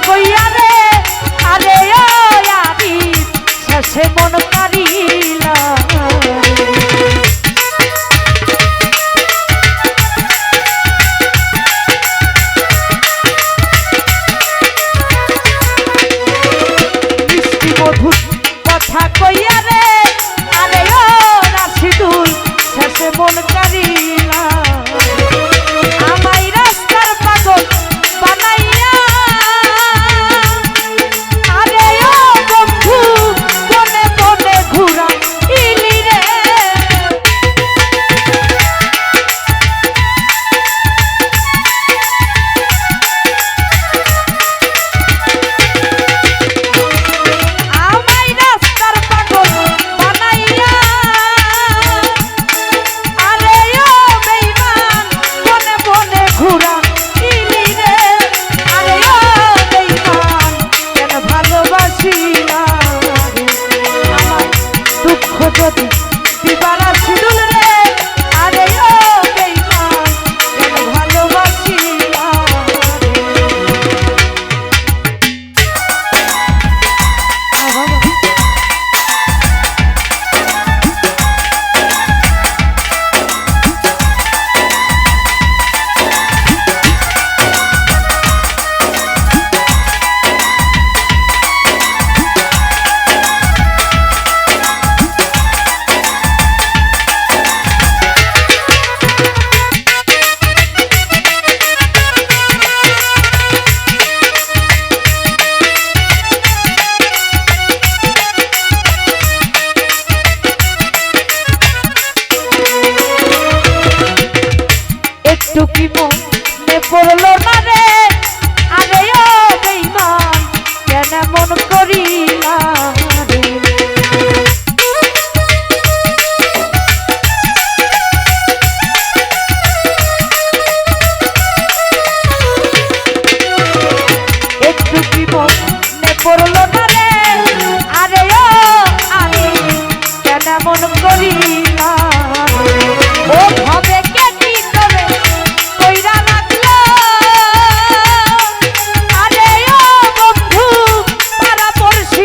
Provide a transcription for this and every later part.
কইয়া রে আরে ও আমি শেষে মন কারিলা মিষ্টি মধুর কথা কইয়া রে আরে ও রাশিদুল শেষে মন কারিলা আমায় রাস্তার পাগল বানাইয়া আরে ও বন্ধু বনে বনে ঘুরা ইলি রে আমায় রাস্তার পাগল বানাইয়া আরে ও বেঈমান বনে বনে ঘুরা ইলি রে আরে ও বেঈমান কেন ভালোবাসিলা রে আমার দুঃখ যদি দিবার শিডুল রে আরে ও বেঈমান কেন ভালোবাসিলা রে একটু কি মনে পড়লো না রে আরে ও বেঈমান কেন মন করিলা রে একটু কি মনে পড়লো না রে আরে ও আমি কেন মন করিলা রে ও ভাবে কে কি করে কইরা রাখলো আরে ও বন্ধু পাড়া পড়শি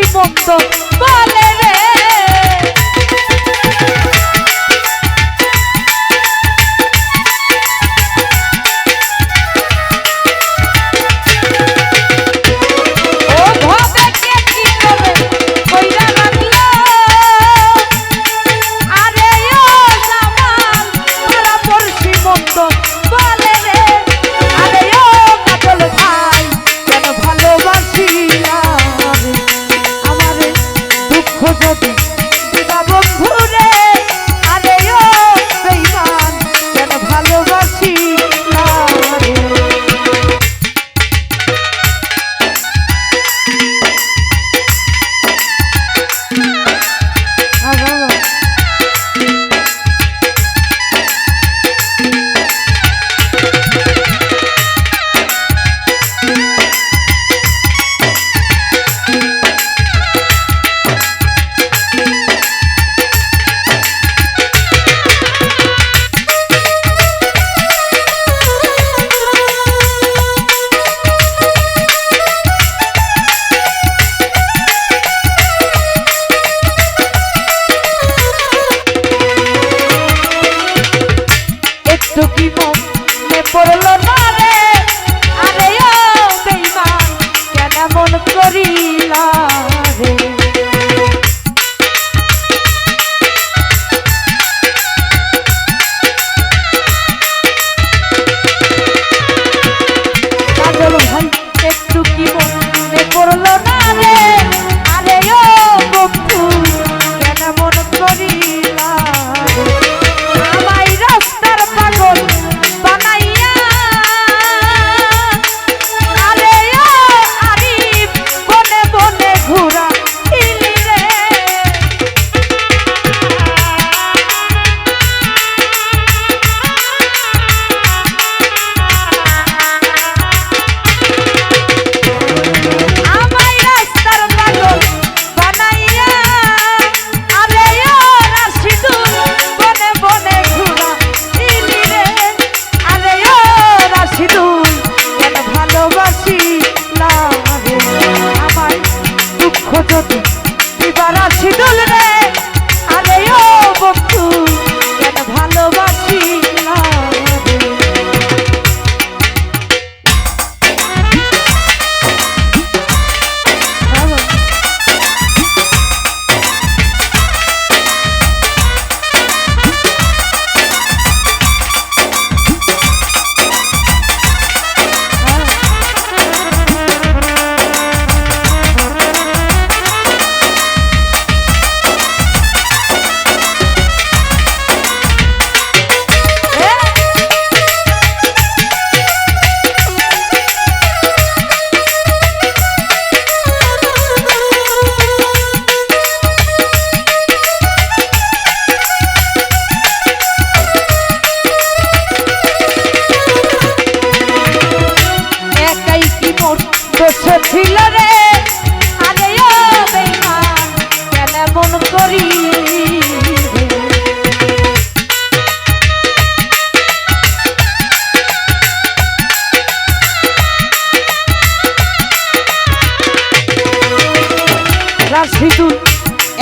রাশিদুল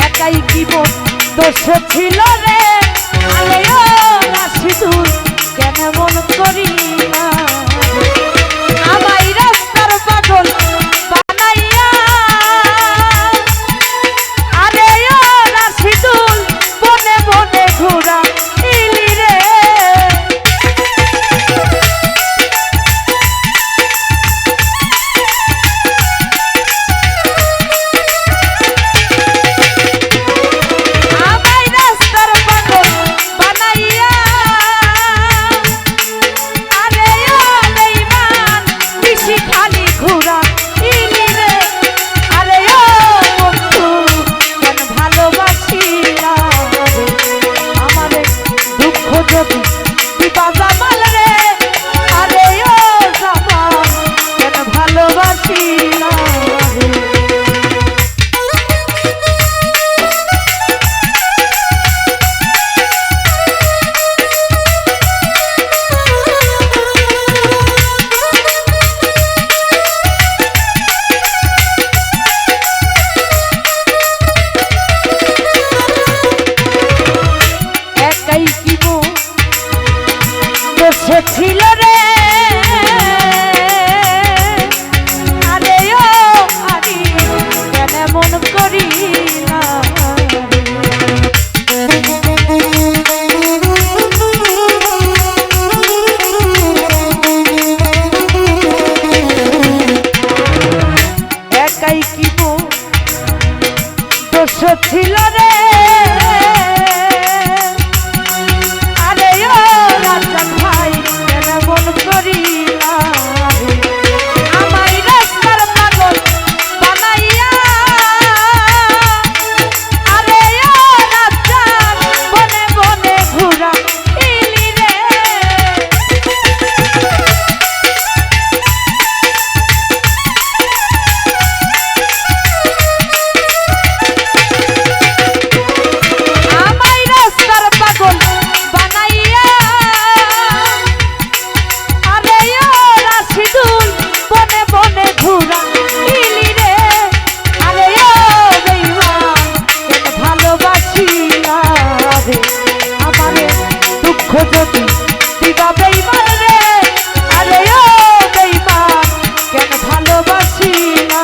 একাই কি মোর দোষ ছিল রে, আরে ও রাশিদুল কেন মন করি না আমায় রাস্তার পাগল বানাইয়া, আরে ও রাশিদুল বনে বনে ঘোরা ইলি রে। ছিল রে, আরে ও আরে কেন মন করি না একাই কি দোষ ছিল রে, যদি দিবা বেঈমান রে, আরে ও বেঈমান কেন ভালোবাসি না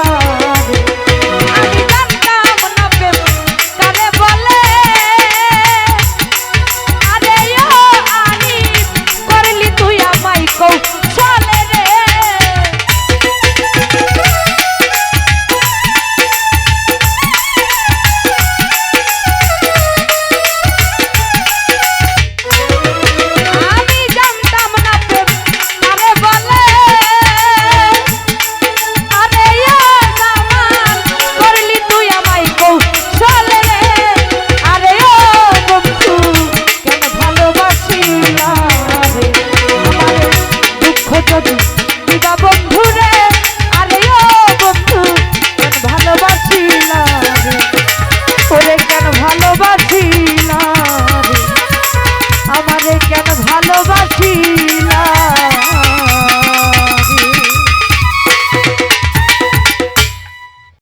রে। আমি জানতাম না প্রেম কারে বলে, আরে ও আলিফ করলি তুই আমায় কৌশলে রে। ভালোবাসি না রে, আমারে কেন ভালোবাসি